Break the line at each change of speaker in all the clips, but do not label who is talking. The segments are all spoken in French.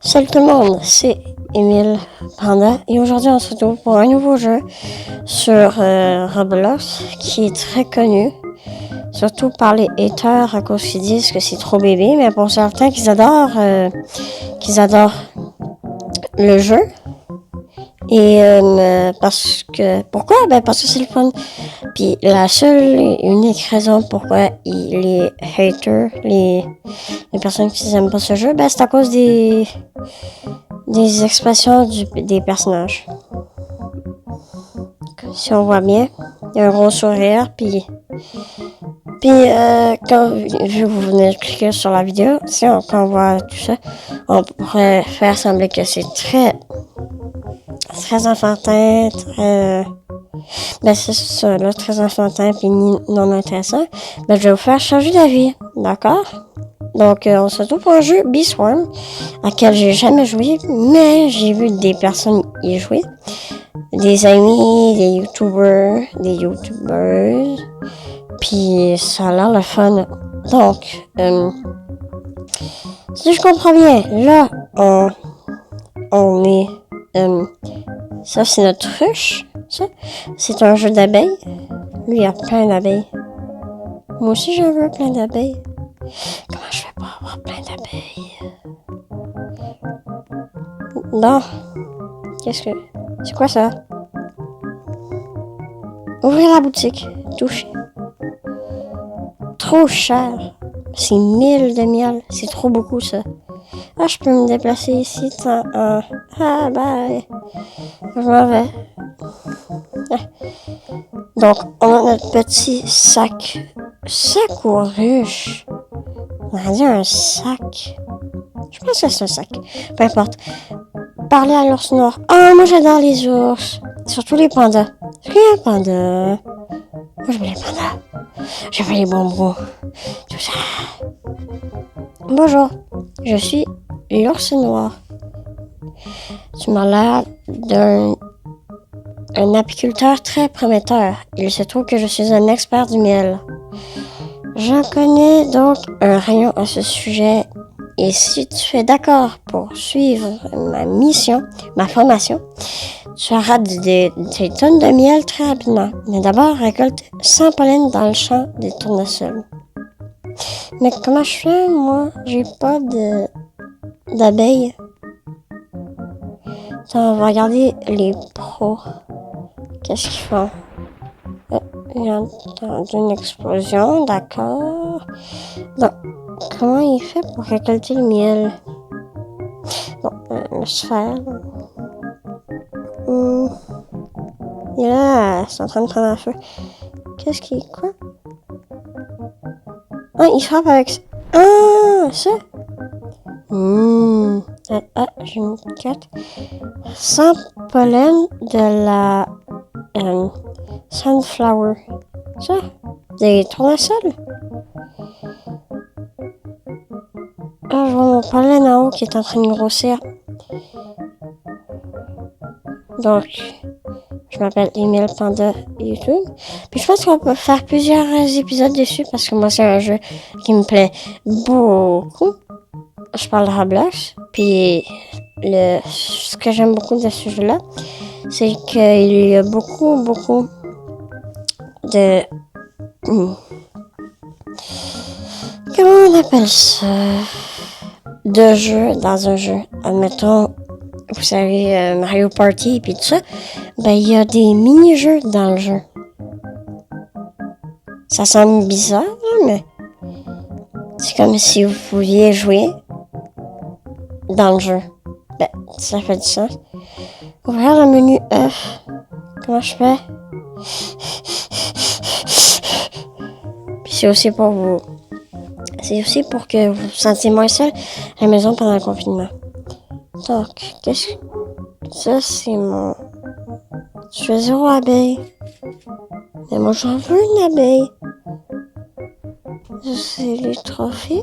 Salut tout le monde, c'est Émile Panda et aujourd'hui on se retrouve pour un nouveau jeu sur Roblox qui est très connu, surtout par les haters à cause qu'ils disent que c'est trop bébé, mais pour certains qu'ils adorent le jeu. Et parce que pourquoi? Parce que c'est le fun. Puis la seule et unique raison pourquoi les haters, les personnes qui n'aiment pas ce jeu, c'est à cause des expressions des personnages. Si on voit bien, il y a un gros sourire, puis quand vu que vous venez de cliquer sur la vidéo, quand on voit tout ça, on pourrait faire sembler que c'est très enfantin, c'est ça, là, très enfantin puis non intéressant. Je vais vous faire changer d'avis, d'accord? Donc, on se retrouve pour un jeu Bee Swarm, à quel j'ai jamais joué, mais j'ai vu des personnes y jouer. Des amis, des youtubeurs, puis ça a l'air le fun. Donc, si je comprends bien, là, on est... ça, c'est notre ruche, ça. C'est un jeu d'abeilles. Lui, il y a plein d'abeilles. Moi aussi, j'en veux plein d'abeilles. Comment je fais pour avoir plein d'abeilles? Non. C'est quoi ça? Ouvrir la boutique. Toucher. Trop cher. C'est 1000 de miel. C'est trop beaucoup, ça. Ah, je peux me déplacer ici. Ah, bye. Je m'en vais. Donc, on a notre petit sac. Sac ou ruche? On a dit un sac. Je pense que c'est un sac. Peu importe. Parler à l'ours noir. Ah, moi j'adore les ours. Surtout les pandas. Est-ce qu'il y a un panda? Moi je veux les pandas. Je veux les bonbons. Tout ça. Bonjour. Je suis l'ours noir. Tu m'as l'air d'un apiculteur très prometteur. Il se trouve que je suis un expert du miel. J'en connais donc un rayon à ce sujet. Et si tu es d'accord pour suivre ma formation, tu auras des tonnes de miel très rapidement. Mais d'abord, récolte 100 pollen dans le champ des tournesols. Mais comment je fais, moi? J'ai pas d'abeilles. Attends, on va regarder les pros. Qu'est-ce qu'ils font? J'ai entendu une explosion, d'accord. Donc, comment il fait pour récolter le miel? Bon, le sphère. Et là, c'est en train de prendre un feu. Quoi? Ah, il frappe avec ça. Ah, ça? J'ai une carte. Sans pollen de la sunflower. Ça? Des tournesols? Ah, je vois mon pollen en haut qui est en train de grossir. Donc, je m'appelle Émile Panda YouTube. Puis je pense qu'on peut faire plusieurs épisodes dessus parce que moi, c'est un jeu qui me plaît beaucoup. Je parle de Roblox. Puis ce que j'aime beaucoup de ce jeu-là, c'est qu'il y a beaucoup de... Comment on appelle ça? De jeux dans un jeu. Admettons, vous savez, Mario Party et puis tout ça. Il y a des mini-jeux dans le jeu. Ça semble bizarre, mais c'est comme si vous pouviez jouer dans le jeu. Ça fait du sens. Ouvrir le menu F. Comment je fais? Puis c'est aussi pour que vous vous sentiez moins seul à la maison pendant le confinement. Donc, ça, c'est mon... Je fais 0 abeille. Mais moi, j'en veux une abeille. C'est les trophées.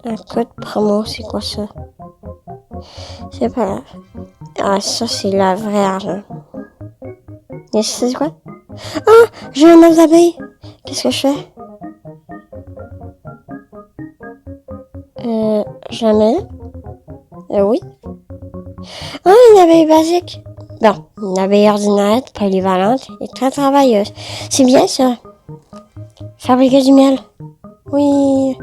Un code promo, c'est quoi ça? C'est pas grave. Ah, ça, c'est la vraie argent. Et c'est quoi? Ah! J'ai un œuf d'abeille! Qu'est-ce que je fais? Jamais. Oui. Ah, une abeille basique. Bon, une abeille ordinaire, polyvalente et très travailleuse. C'est bien ça. Fabriquer du miel. Oui.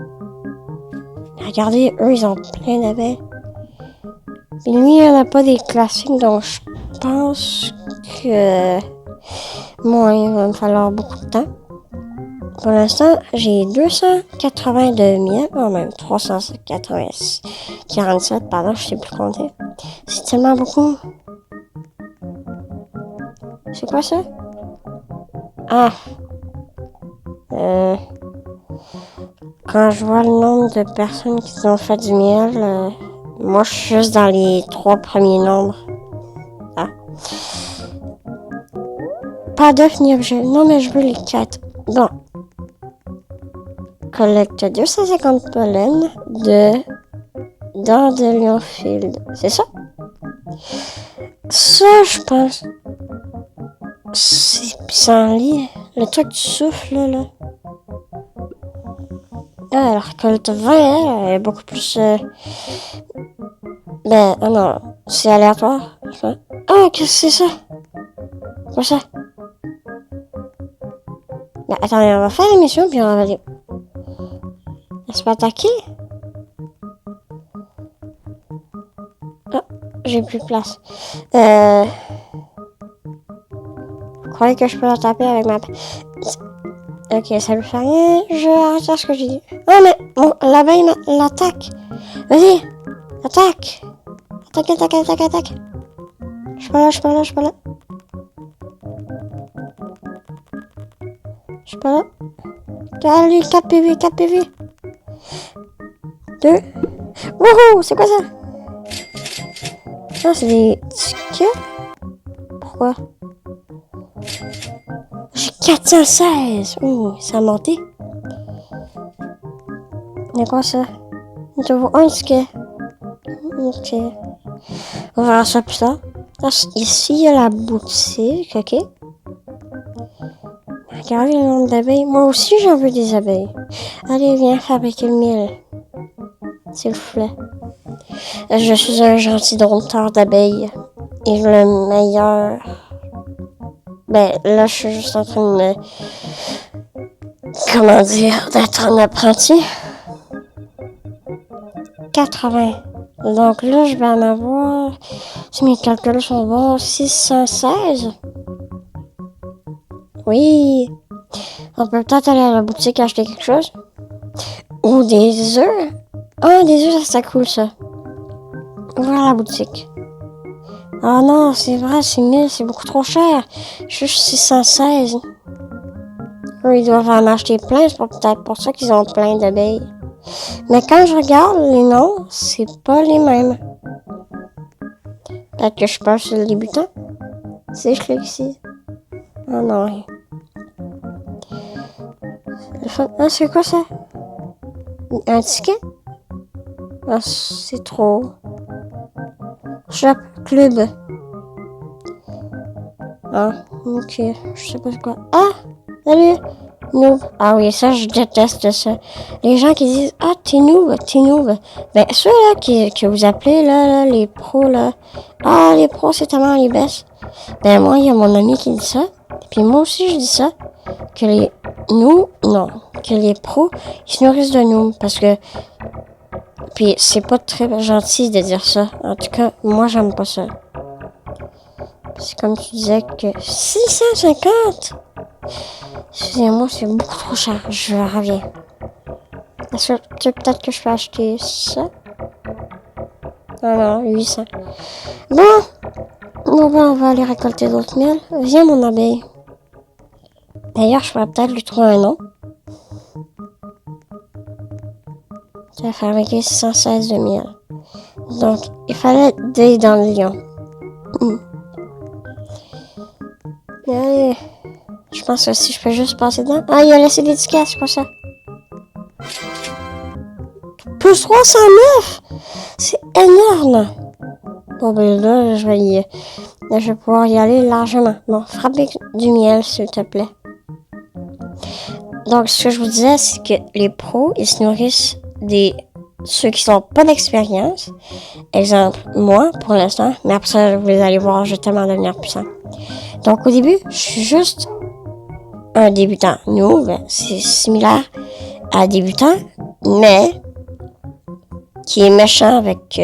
Regardez, eux, ils ont plein d'abeilles. Puis lui, il n'y en a pas des classiques, donc je pense que moi, il va me falloir beaucoup de temps. Pour l'instant, j'ai 280 de miel, même 347, pardon, je sais plus compter. C'est tellement beaucoup. C'est quoi ça? Ah! Quand je vois le nombre de personnes qui ont fait du miel, moi, je suis juste dans les 3 premiers nombres. Ah. Pas d'œuf ni objet. Non, mais je veux les 4. Bon. Collecte 250 pollen de Dandelionfield. C'est ça? Ça, je pense. C'est pissenlit. Le truc du souffle, là. Ah, elle récolte 20, elle est beaucoup plus... non, c'est aléatoire. Ah, qu'est-ce que c'est ça? Quoi ça? Attendez, on va faire l'émission, puis on va dire... Elle se fait attaquer? Ah, j'ai plus de place. Vous croyez que je peux la taper avec ma... Ok, ça lui fait rien. Je vais arrêter ce que j'ai dit. Oh, mais bon, l'abeille l'attaque. Vas-y, attaque. Attaque. Je suis pas là. Je suis pas là. Allez, 4 PV. 2. Wouhou, c'est quoi ça? Ah, c'est des tickets. Pourquoi? J'ai 416. Ouh, ça a monté. C'est quoi ça? Il te vaut un ticket. Ok. On verra ça plus tard. Ici, il y a la boutique, ok? Regardez le nombre d'abeilles. Moi aussi, j'en veux des abeilles. Allez, viens fabriquer le miel. S'il vous plaît. Je suis un gentil dompteur d'abeilles. Et le meilleur... là, je suis juste en train de me... Comment dire? D'être un apprenti. 80. Donc là, je vais en avoir... Si mes calculs sont bons, 616. Oui. On peut peut-être aller à la boutique acheter quelque chose. Ou des œufs. Ah, des œufs, ça cool, ça. Ouvrir la boutique. Ah non, c'est vrai, c'est 1000, c'est beaucoup trop cher. Juste 616. Eux, ils doivent en acheter plein, c'est peut-être pour ça qu'ils ont plein d'abeilles. Mais quand je regarde les noms, c'est pas les mêmes. Peut-être que je passe sur le débutant. Si je clique ici. Ah non, rien. Ah, c'est quoi ça? Un ticket? Ah, c'est trop. Shop Club. Ah, ok. Je sais pas quoi. Ah! Salut! Noob. Ah oui, ça, je déteste ça. Les gens qui disent, ah, t'es noob. Ben, ceux-là que vous appelez, là, les pros, là. Ah, les pros, c'est tellement les best. Ben, moi, il y a mon ami qui dit ça. Puis moi aussi, je dis ça. Que les noobs, non. Que les pros, ils se nourrissent de noobs. Parce que, puis c'est pas très gentil de dire ça. En tout cas, moi, j'aime pas ça. C'est comme tu disais que 650! Excusez-moi, c'est beaucoup trop cher. Je reviens. Est-ce que peut-être que je peux acheter ça? Ah non, 800. Bon, on va aller récolter d'autres miels. Viens, mon abeille. D'ailleurs, je pourrais peut-être lui trouver un nom. Tu vas fabriquer 616 de miel. Donc, il fallait des dans le lion. Allez. Je pense que si je peux juste passer dedans. Ah, il a laissé l'étiquette, c'est quoi ça? Plus 309! C'est énorme! Bon, ben là, je vais pouvoir y aller largement. Bon, fabrique du miel, s'il te plaît. Donc, ce que je vous disais, c'est que les pros, ils se nourrissent des ceux qui n'ont pas d'expérience. Exemple, moi, pour l'instant, mais après ça, vous allez voir, je vais tellement devenir puissant. Donc, au début, je suis juste un débutant. Nous, c'est similaire à débutant, mais qui est méchant avec...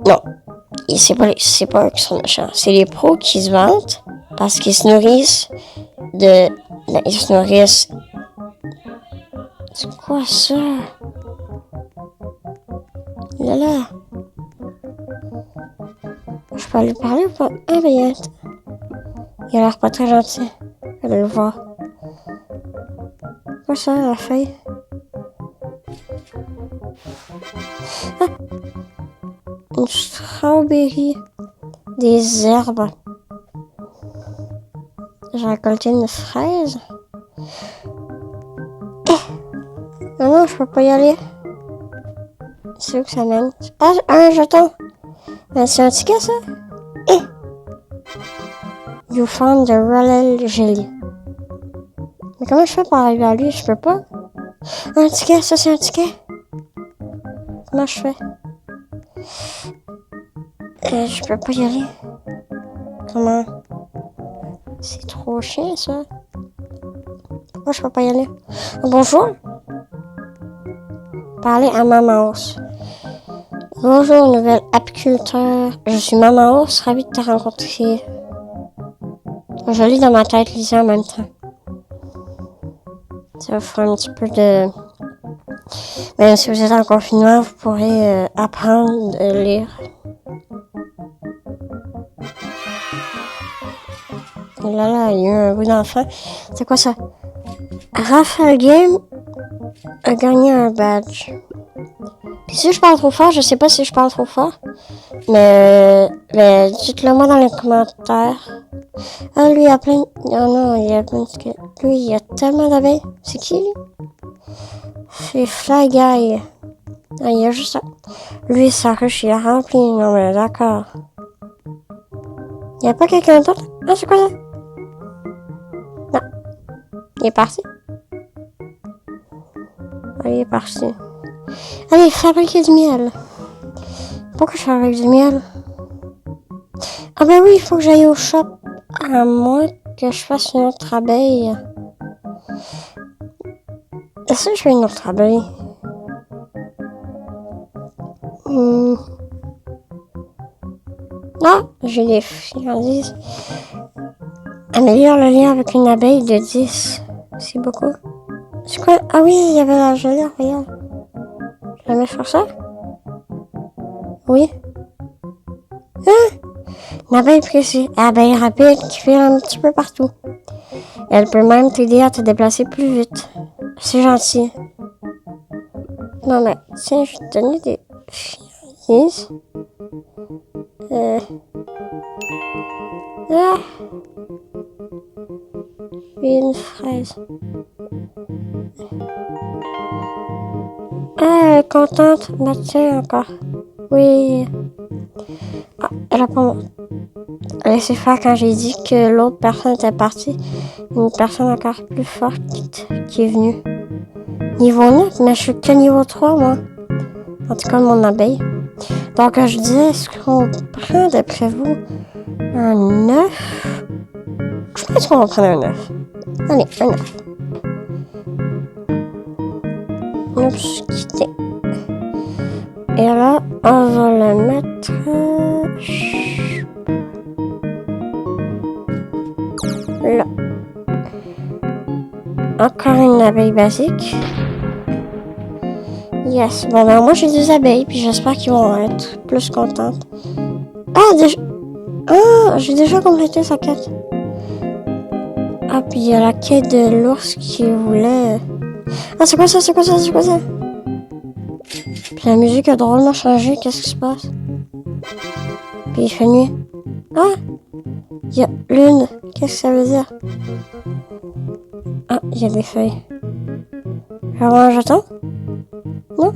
non, c'est pas eux qui sont méchants. C'est les pros qui se vantent parce qu'ils se nourrissent de... Ils se nourrissent... C'est quoi ça? Là. Je peux lui parler ou pas? Ah, ben, il a l'air pas très gentil. Allez le voir. Quoi ça, la feuille? Ah! Une strawberry. Des herbes. J'ai récolté une fraise. Non, je peux pas y aller. C'est où que ça mène? Ah, un jeton. C'est un ticket, ça? You found the royal jelly. Mais comment je fais pour arriver à lui? Je peux pas. Un ticket, ça c'est un ticket. Comment je fais? Je peux pas y aller. Comment? C'est trop chiant, ça. Pourquoi je peux pas y aller? Bonjour. Parler à Maman Ours. Bonjour, nouvel apiculteur. Je suis Maman Ours, ravie de te rencontrer. Je lis dans ma tête, lisez en même temps. Ça va faire un petit peu de... Même si vous êtes en confinement, vous pourrez apprendre à lire. Et là, il y a eu un bout d'enfant. C'est quoi ça? Raphaël Game a gagné un badge. Puis si je parle trop fort, je sais pas si je parle trop fort. Mais dites-le moi dans les commentaires. Ah, lui, il y a plein... non, il y a plein de... Lui, il y a tellement d'abeilles. C'est qui, lui? C'est Fly Guy. Ah, il y a juste ça. Lui, sa ruche, il est rempli. Non, mais d'accord. Il y a pas quelqu'un d'autre? Ah, c'est quoi ça? Non. Il est parti. Ah, il est parti. Allez, fabriquer du miel. Pourquoi je fabrique du miel? Ah ben oui, il faut que j'aille au shop. À moins que je fasse une autre abeille. Est-ce que je fais une autre abeille? Non, j'ai des friandises. Améliore le lien avec une abeille de 10. C'est beaucoup. C'est quoi? Ah oui, il y avait la gelée, regarde. Je la mets sur ça? Oui. Hein? Une abeille pressée. Abeille rapide qui file un petit peu partout. Elle peut même t'aider à te déplacer plus vite. C'est gentil. Non mais, tiens, je vais te donner des friandises. Ah! Une fraise. Ah, elle est contente. Bah tiens, encore. Oui. Ah, elle a pas... laissé faire quand j'ai dit que l'autre personne était partie. Une personne encore plus forte qui est venue. Niveau 9, mais je suis que niveau 3, moi. En tout cas, mon abeille. Donc, je disais, est-ce qu'on prend, d'après vous, un 9? Je pense qu'on va prendre un 9. Allez, un 9. Oups, quitter. Et là, on va le mettre... là. Encore une abeille basique. Yes. Bon, ben moi j'ai des abeilles, puis j'espère qu'ils vont être plus contentes. Ah, déjà... Ah, j'ai déjà complété sa quête. Ah, puis il y a la quête de l'ours qui voulait... Ah, c'est quoi ça? C'est quoi ça? C'est quoi ça? Puis la musique a drôlement changé. Qu'est-ce qui se passe? Puis il fait nuit. Ah! Il y a lune. Qu'est-ce que ça veut dire? Ah, il y a des feuilles. Je vais avoir un jeton? Non?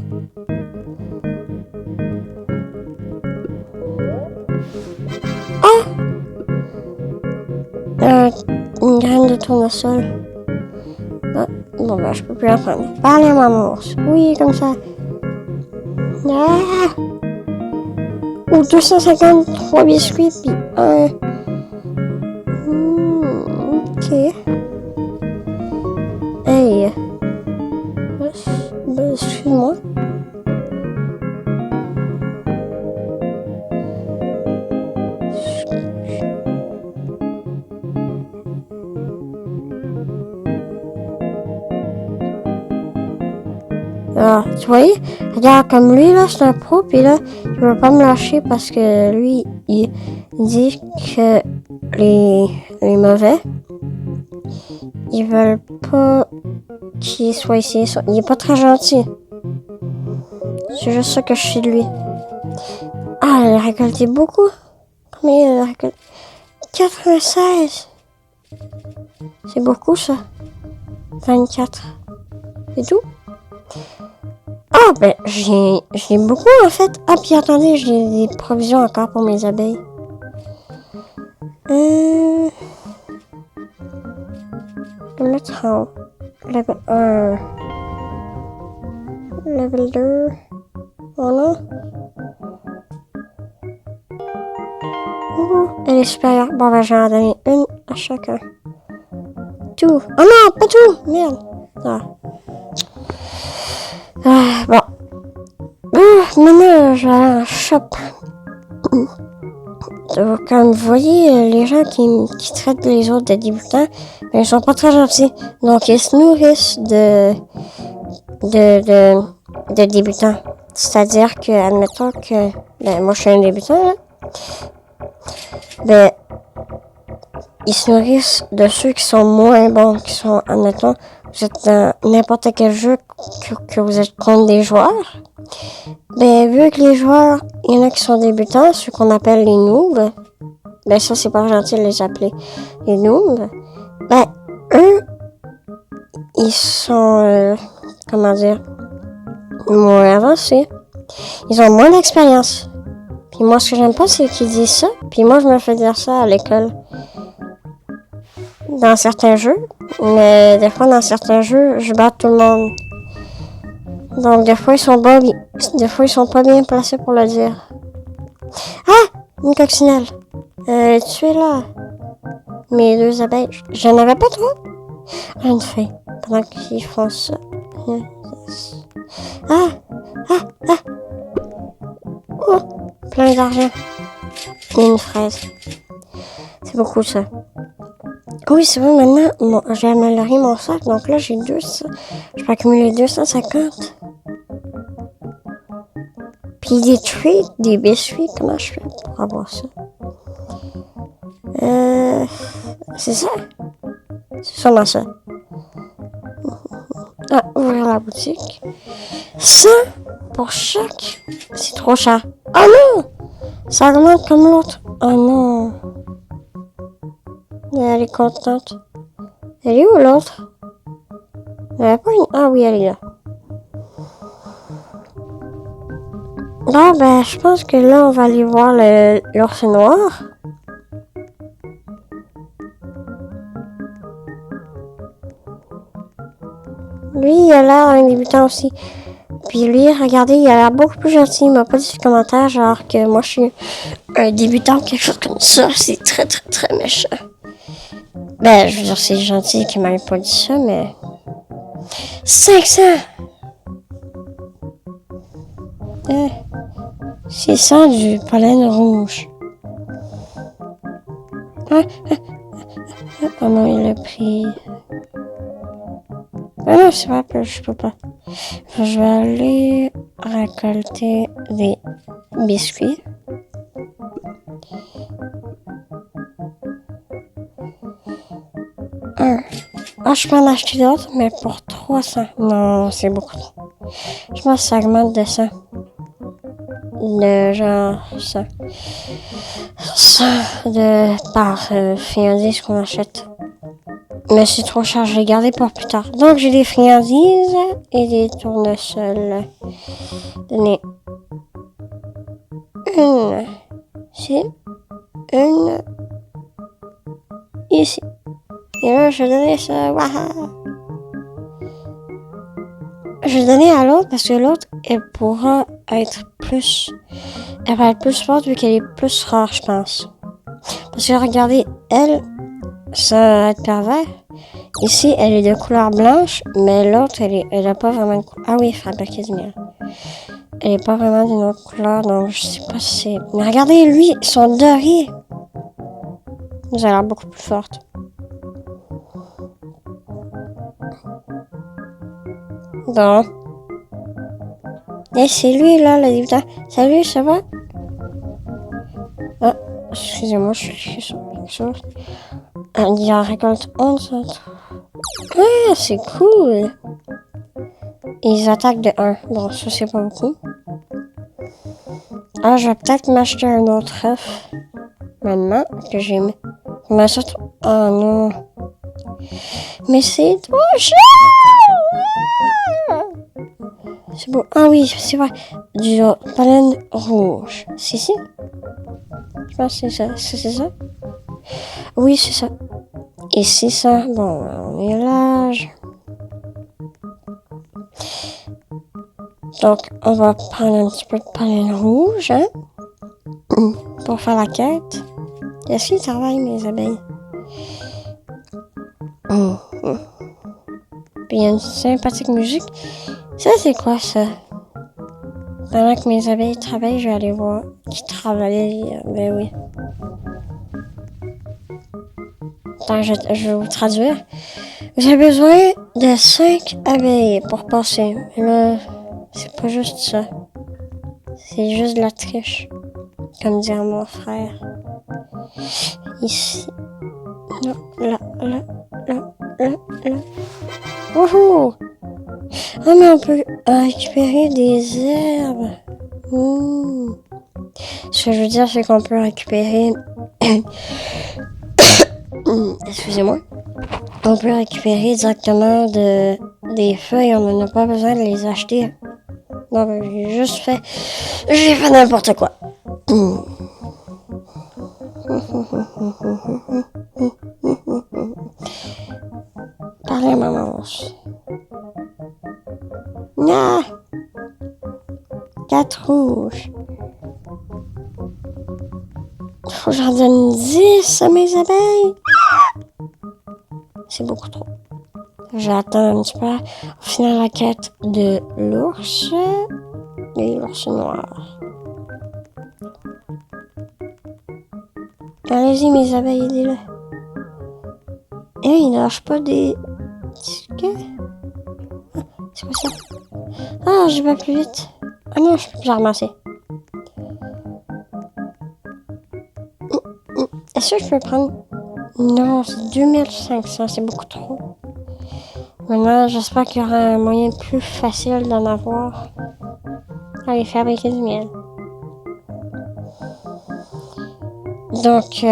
Ah! Une graine de tournesol. Ah, bon, ben, je peux plus la prendre. Parlez à Maman Ours. Oui, comme ça. Ah! Ou 253 biscuits, puis un... ok. Hey. Suis-moi. Alors, tu vois, regarde, comme lui, là, c'est un pro, puis là, il veut pas me lâcher parce que lui, il dit que les mauvais, ils veulent pas qu'il soit ici. Il est pas très gentil. C'est juste ça que je sais de lui. Ah, elle a récolté beaucoup. Combien elle a récolté? 96. C'est beaucoup, ça. 24. C'est tout? Ah, ben, j'ai beaucoup, en fait. Ah, puis attendez, j'ai des provisions encore pour mes abeilles. Je vais mettre en level 1. Level 2. Voilà. Elle est supérieure. Bon, ben, je vais en donner une à chacun. Tout. Oh non, pas tout. Merde. Ah. Bon. Maintenant, je vais aller en shop. Donc, comme vous voyez, les gens qui traitent les autres de débutants, ben, ils sont pas très gentils. Donc, ils se nourrissent de débutants. C'est-à-dire que, admettons que, ben, moi, je suis un débutant, là. Ben, ils se nourrissent de ceux qui sont moins bons, qui sont, admettons, vous êtes dans n'importe quel jeu que vous êtes contre des joueurs. Ben, vu que les joueurs, il y en a qui sont débutants, ceux qu'on appelle les noobs, ben ça, c'est pas gentil de les appeler les noobs, ben, eux, ils sont, comment dire, moins avancés. Ils ont moins d'expérience. Puis moi, ce que j'aime pas, c'est qu'ils disent ça. Puis moi, je me fais dire ça à l'école. Dans certains jeux. Mais des fois, dans certains jeux, je bats tout le monde. Donc, des fois, ils sont pas bien placés pour le dire. Ah! Une coccinelle. Tu es là. Mes 2 abeilles. J'en avais pas trop. Une feuille. Pendant qu'ils font ça. Ah! Oh! Plein d'argent. Et une fraise. C'est beaucoup, ça. Oui, c'est vrai, maintenant, j'ai amélioré mon sac. Donc là, j'ai 200. Je peux accumuler 250. Puis des treats, des biscuits. Comment je fais pour avoir ça? C'est ça? C'est sûrement ça. Ah, ouvrir la boutique. 100 pour chaque. C'est trop cher. Oh non! Ça augmente comme l'autre. Oh non. Elle est contente. Elle est où l'autre? Elle a pas une... Ah oui, elle est là. Ah ben, je pense que là, on va aller voir l'ours noir. Lui, il a l'air d'un débutant aussi. Puis lui, regardez, il a l'air beaucoup plus gentil. Il m'a pas dit de commentaire, genre que moi, je suis un débutant ou quelque chose comme ça. C'est très, très, très méchant. Ben, je veux dire, c'est gentil qu'il m'ait pas dit ça, mais... 500! C'est ça, du pollen rouge. Oh non, il a pris... Ah non, c'est pas, je peux pas. Je vais aller récolter des biscuits. Ah, je peux en acheter d'autres, mais pour 300. Non, c'est beaucoup trop. Je pense que ça augmente de 100. De genre 100. 100 par friandises qu'on achète. Mais c'est trop cher, je vais garder pour plus tard. Donc, j'ai des friandises et des tournesols. Donnez une ici, une ici. Et là, je vais donner ça. Waouh! Je vais donner à l'autre parce que l'autre, elle pourra être plus... Elle va être plus forte vu qu'elle est plus rare, je pense. Parce que regardez, elle, sans être pervers, ici, elle est de couleur blanche, mais l'autre, elle a pas vraiment de couleur. Ah oui, fabriquée du miel. Elle est pas vraiment d'une autre couleur, donc je sais pas si c'est... Mais regardez, lui, son doré. Elle a l'air beaucoup plus forte. Donc... Et c'est lui, là, le débutant. Salut, ça va? Ah, excusez-moi, je suis sur quelque chose. Il en récolte 11 autres. Ah, c'est cool! Ils attaquent de 1. Bon, ça, c'est pas beaucoup. Ah, je vais peut-être m'acheter un autre œuf. Maintenant que j'ai mis... Mais ça... Oh non! Mais c'est trop cher! C'est beau. Ah oui, c'est vrai. Du pollen rouge. C'est ici? Je pense que c'est ça. C'est ça? Oui, c'est ça. Et c'est ça. Bon, on est là. Donc, on va prendre un petit peu de pollen rouge, hein? Pour faire la quête. Est-ce qu'ils travaillent, mes abeilles? Puis il y a une sympathique musique. Ça, c'est quoi, ça? Pendant que mes abeilles travaillent, je vais aller voir qui travaille. Ben oui. Attends, je vais vous traduire. Vous avez besoin de 5 abeilles pour passer. Mais là, c'est pas juste ça. C'est juste de la triche. Comme dirait mon frère. Ici. Non, là. Wouhou! Ah, mais on peut récupérer des herbes. Ce que je veux dire, c'est qu'on peut récupérer... Excusez-moi. On peut récupérer directement des feuilles. On n'en a pas besoin de les acheter. Non, j'ai fait n'importe quoi. Parlez à maman aussi. Ah! 4 rouges. Faut que j'en donne 10 à mes abeilles. C'est beaucoup trop. J'attends un petit peu. Au final, la quête de l'ours et l'ours noir. Allez-y, mes abeilles, aidez-le. Et il lâche pas des... C'est quoi ça? Ah, je vais plus vite. Ah non, je peux plus la ramasser. Est-ce que je peux prendre... Non, c'est 2500, c'est beaucoup trop. Maintenant, j'espère qu'il y aura un moyen plus facile d'en avoir. Aller fabriquer du miel. Donc,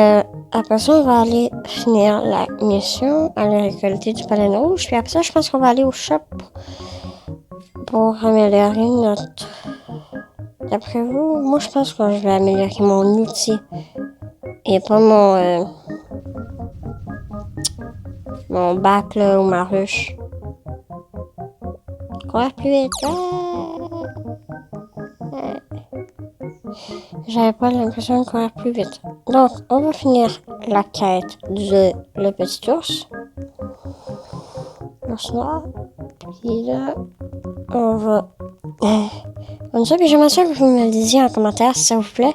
après ça, on va aller finir la mission, aller récolter du pollen rouge. Puis après ça, je pense qu'on va aller au shop pour améliorer notre... D'après vous, moi, je pense que je vais améliorer mon outil. Et pas mon bac, là, ou ma ruche. Courir plus vite. J'avais pas l'impression de courir plus vite. Donc, on va finir la quête de le petit ours. L'ours noir. Puis là, on va... Comme ça, puis j'aimerais ça que vous me le disiez en commentaire si ça vous plaît.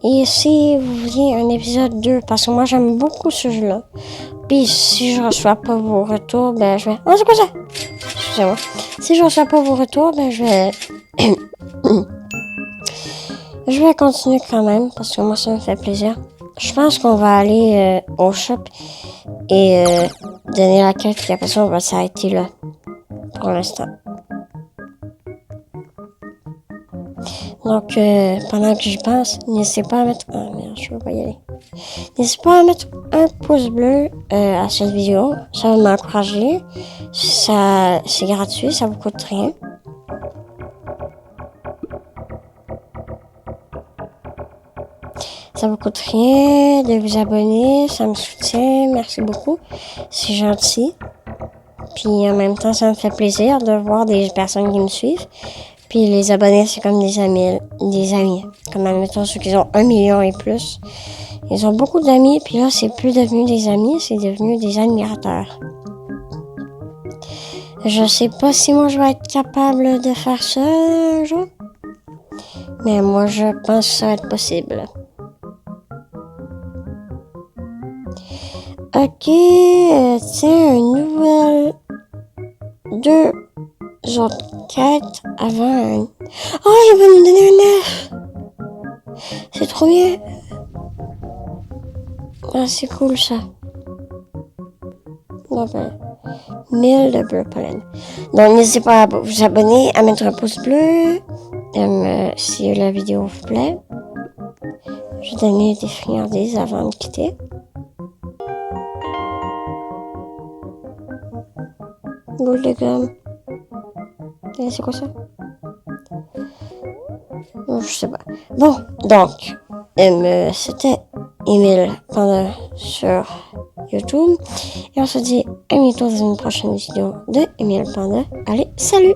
Et si vous vouliez un épisode 2, parce que moi j'aime beaucoup ce jeu-là. Puis si je reçois pas vos retours, ben je vais... Oh, c'est quoi ça? Excusez-moi. Si je reçois pas vos retours, ben je vais... Je vais continuer quand même, parce que moi ça me fait plaisir. Je pense qu'on va aller au shop et donner la quête, puis après ça on va s'arrêter là. Pour l'instant. Donc, pendant que j'y pense, n'hésitez pas à mettre... Ah merde, je peux pas y aller. N'hésitez pas à mettre un pouce bleu à cette vidéo. Ça va m'encourager. C'est gratuit, ça vous coûte rien. Ça vous coûte rien de vous abonner. Ça me soutient. Merci beaucoup. C'est gentil. Puis en même temps, ça me fait plaisir de voir des personnes qui me suivent. Puis les abonnés, c'est comme des amis. Comme admettons ceux qui ont 1 million et plus. Ils ont beaucoup d'amis, puis là, c'est plus devenu des amis, c'est devenu des admirateurs. Je sais pas si moi je vais être capable de faire ça un jour. Mais moi, je pense que ça va être possible. Ok, tiens, une nouvelle. 2 autres quêtes avant un... Oh, il va nous donner un œuf! C'est trop bien! Ah, c'est cool ça. Bon, ben, 1000 de bleu pollen. Donc, n'hésitez pas à vous abonner, à mettre un pouce bleu. Si la vidéo vous plaît. Je vais donner des friandises avant de quitter. Boule de gomme. C'est quoi ça? Je sais pas. Bon, donc, c'était Emile Panda sur YouTube. Et on se dit à bientôt dans une prochaine vidéo de Emile Panda. Allez, salut!